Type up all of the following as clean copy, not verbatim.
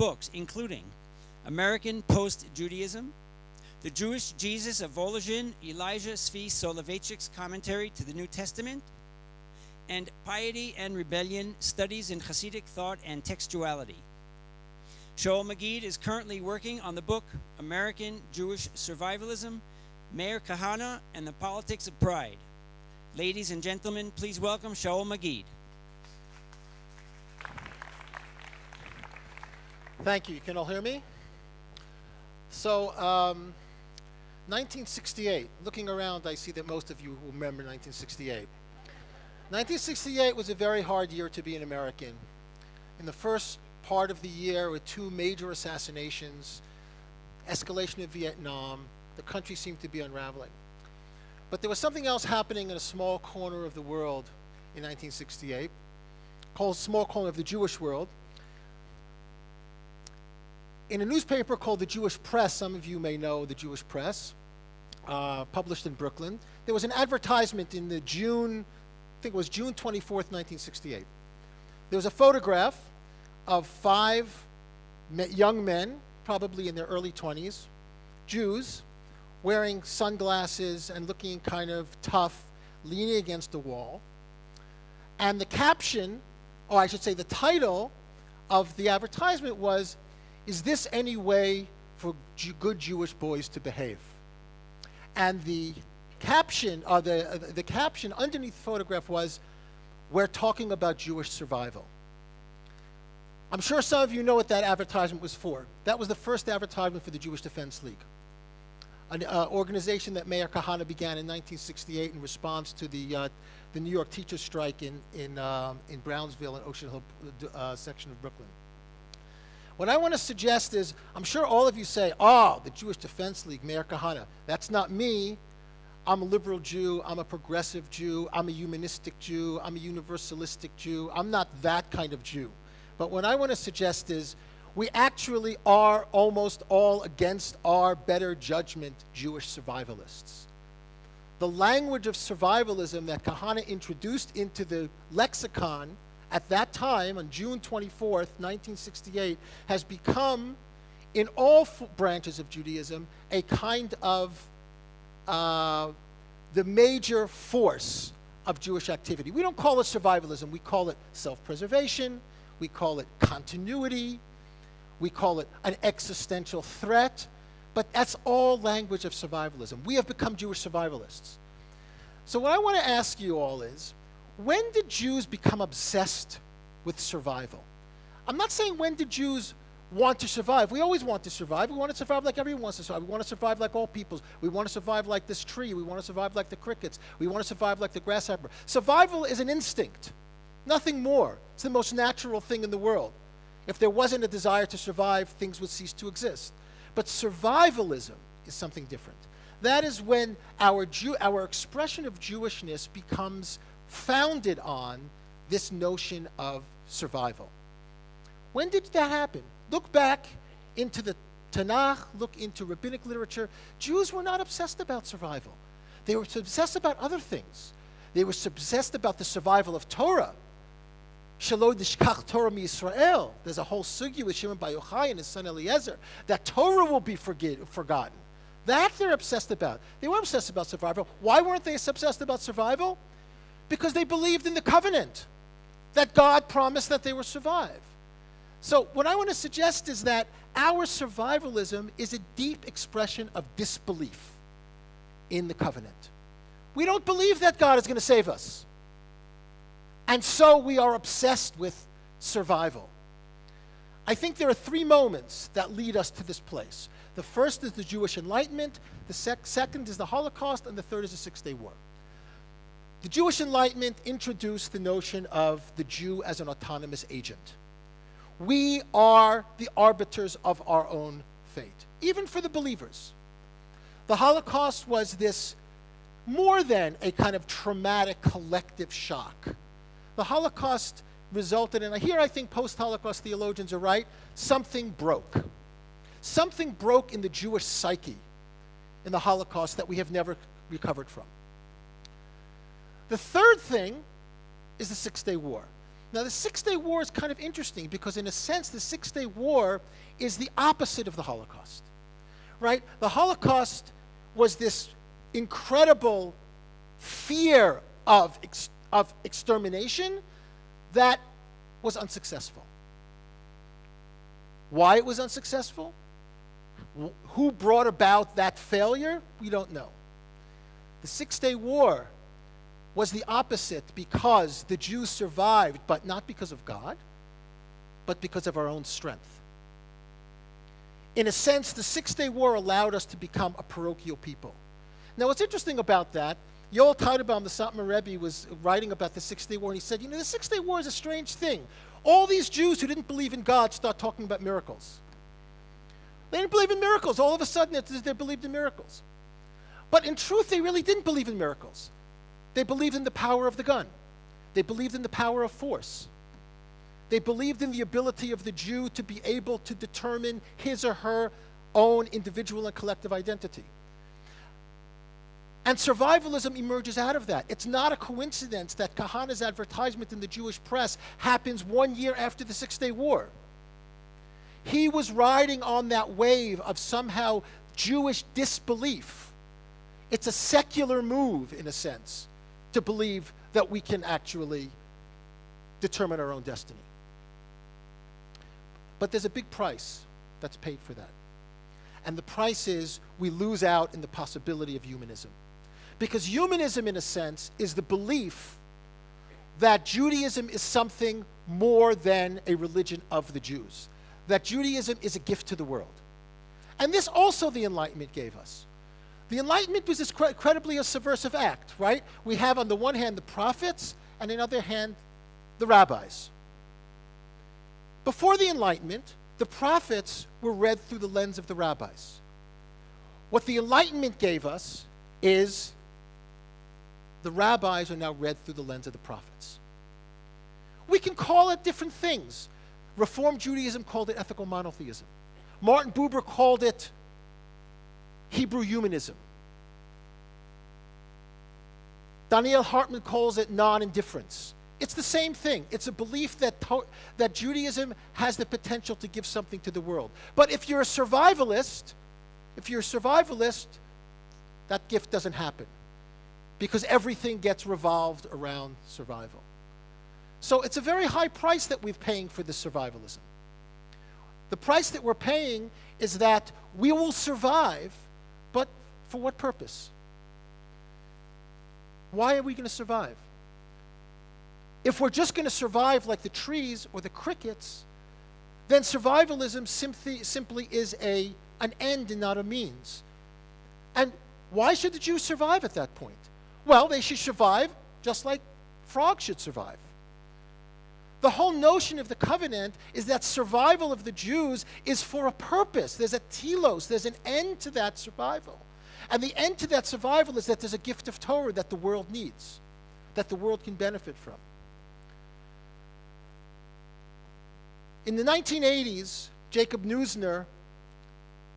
books, including American Post-Judaism, The Jewish Jesus of Volozhin, Elijah Svi Soloveitchik's Commentary to the New Testament, and Piety and Rebellion, Studies in Hasidic Thought and Textuality. Shaul Magid is currently working on the book American Jewish Survivalism, Meir Kahana and the Politics of Pride. Ladies and gentlemen, please welcome Shaul Magid. Thank you. You can all hear me? So, 1968. Looking around, I see that most of you will remember 1968. 1968 was a very hard year to be an American. In the first part of the year, with two major assassinations, escalation of Vietnam, the country seemed to be unraveling. But there was something else happening in a small corner of the world in 1968, called small corner of the Jewish world. In a newspaper called the Jewish Press, some of you may know the Jewish Press, published in Brooklyn, there was an advertisement in the June 24th, 1968. There was a photograph of 5 young men, probably in their early 20s, Jews, wearing sunglasses and looking kind of tough, leaning against a wall. And the caption, or I should say the title of the advertisement was, "Is this any way for good Jewish boys to behave?" And the caption, or the caption underneath the photograph was, "We're talking about Jewish survival." I'm sure some of you know what that advertisement was for. That was the first advertisement for the Jewish Defense League, an organization that Meir Kahana began in 1968 in response to the New York teachers' strike in Brownsville and Ocean Hill section of Brooklyn. What I want to suggest is, I'm sure all of you say, "Oh, the Jewish Defense League, Meir Kahana." That's not me. I'm a liberal Jew. I'm a progressive Jew. I'm a humanistic Jew. I'm a universalistic Jew. I'm not that kind of Jew. But what I want to suggest is, we actually are almost all against our better judgment Jewish survivalists. The language of survivalism that Kahana introduced into the lexicon at that time, on June 24th, 1968, has become, in all branches of Judaism, a kind of the major force of Jewish activity. We don't call it survivalism. We call it self-preservation. We call it continuity. We call it an existential threat. But that's all language of survivalism. We have become Jewish survivalists. So what I want to ask you all is, when did Jews become obsessed with survival? I'm not saying when did Jews want to survive. We always want to survive. We want to survive like everyone wants to survive. We want to survive like all peoples. We want to survive like this tree. We want to survive like the crickets. We want to survive like the grasshopper. Survival is an instinct, nothing more. It's the most natural thing in the world. If there wasn't a desire to survive, things would cease to exist. But survivalism is something different. That is when our expression of Jewishness becomes founded on this notion of survival. When did that happen? Look back into the Tanakh, look into rabbinic literature. Jews were not obsessed about survival. They were obsessed about other things. They were obsessed about the survival of Torah. Shelo nishkach Torah miYisrael. There's a whole sugya with Shimon bar Yochai and his son Eliezer that Torah will be forgotten. That they're obsessed about. They weren't obsessed about survival. Why weren't they obsessed about survival? Because they believed in the covenant, that God promised that they would survive. So what I want to suggest is that our survivalism is a deep expression of disbelief in the covenant. We don't believe that God is going to save us. And so we are obsessed with survival. I think there are 3 moments that lead us to this place. The first is the Jewish Enlightenment, the second is the Holocaust, and the third is the Six-Day War. The Jewish Enlightenment introduced the notion of the Jew as an autonomous agent. We are the arbiters of our own fate, even for the believers. The Holocaust was this more than a kind of traumatic collective shock. The Holocaust resulted in, here I think post-Holocaust theologians are right, something broke. Something broke in the Jewish psyche in the Holocaust that we have never recovered from. The third thing is the Six-Day War. Now, the Six-Day War is kind of interesting because, in a sense, the Six-Day War is the opposite of the Holocaust, right? The Holocaust was this incredible fear of extermination that was unsuccessful. Why it was unsuccessful? Who brought about that failure? We don't know. The Six-Day War was the opposite because the Jews survived, but not because of God, but because of our own strength. In a sense, the Six-Day War allowed us to become a parochial people. Now, what's interesting about that, Yoel Teitelbaum, the Satmar Rebbe, was writing about the Six-Day War, and he said, the Six-Day War is a strange thing. All these Jews who didn't believe in God start talking about miracles. They didn't believe in miracles. All of a sudden, they believed in miracles. But in truth, they really didn't believe in miracles. They believed in the power of the gun. They believed in the power of force. They believed in the ability of the Jew to be able to determine his or her own individual and collective identity. And survivalism emerges out of that. It's not a coincidence that Kahana's advertisement in the Jewish press happens 1 year after the Six-Day War. He was riding on that wave of somehow Jewish disbelief. It's a secular move, in a sense, to believe that we can actually determine our own destiny. But there's a big price that's paid for that. And the price is we lose out in the possibility of humanism. Because humanism, in a sense, is the belief that Judaism is something more than a religion of the Jews. That Judaism is a gift to the world. And this also the Enlightenment gave us. The Enlightenment was incredibly a subversive act, right? We have on the one hand the prophets, and on the other hand the rabbis. Before the Enlightenment, the prophets were read through the lens of the rabbis. What the Enlightenment gave us is the rabbis are now read through the lens of the prophets. We can call it different things. Reform Judaism called it ethical monotheism. Martin Buber called it Hebrew humanism. Daniel Hartman calls it non-indifference. It's the same thing. It's a belief that Judaism has the potential to give something to the world. But if you're a survivalist, that gift doesn't happen because everything gets revolved around survival. So it's a very high price that we're paying for this survivalism. The price that we're paying is that we will survive, but for what purpose? Why are we going to survive? If we're just going to survive like the trees or the crickets, then survivalism simply is an end and not a means. And why should the Jews survive at that point? Well, they should survive just like frogs should survive. The whole notion of the covenant is that survival of the Jews is for a purpose. There's a telos, there's an end to that survival. And the end to that survival is that there's a gift of Torah that the world needs, that the world can benefit from. In the 1980s, Jacob Neusner,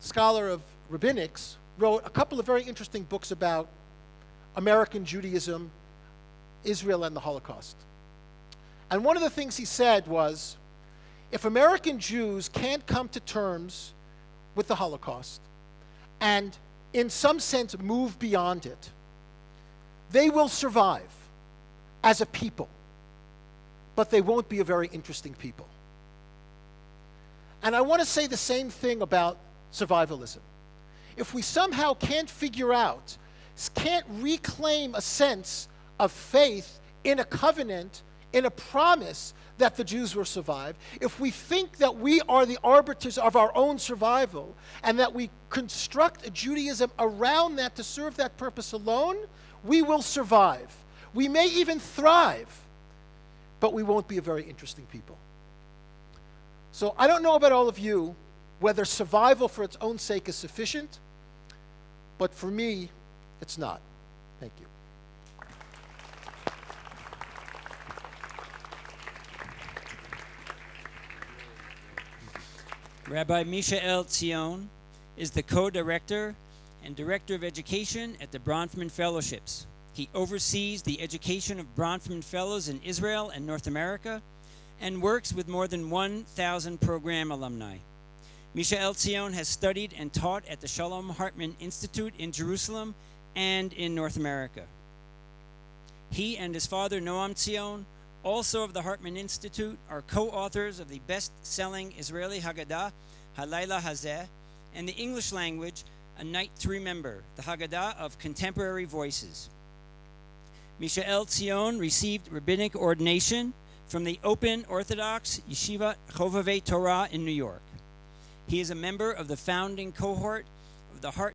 scholar of rabbinics, wrote a couple of very interesting books about American Judaism, Israel, and the Holocaust. And one of the things he said was, if American Jews can't come to terms with the Holocaust and in some sense move beyond it, they will survive as a people, but they won't be a very interesting people. And I want to say the same thing about survivalism. If we somehow can't figure out, can't reclaim a sense of faith in a covenant, in a promise that the Jews will survive, if we think that we are the arbiters of our own survival and that we construct a Judaism around that to serve that purpose alone, we will survive. We may even thrive, but we won't be a very interesting people. So I don't know about all of you whether survival for its own sake is sufficient, but for me, it's not. Thank you. Rabbi Mishael Tzion is the co-director and director of education at the Bronfman Fellowships. He oversees the education of Bronfman Fellows in Israel and North America and works with more than 1,000 program alumni. Mishael Tzion has studied and taught at the Shalom Hartman Institute in Jerusalem and in North America. He and his father, Noam Tzion, also of the Hartman Institute, are co-authors of the best-selling Israeli Haggadah, Halayla Hazeh, and the English language, A Night to Remember, the Haggadah of Contemporary Voices. Mishael Tzion received rabbinic ordination from the Open Orthodox Yeshiva Chovevei Torah in New York. He is a member of the founding cohort of the HART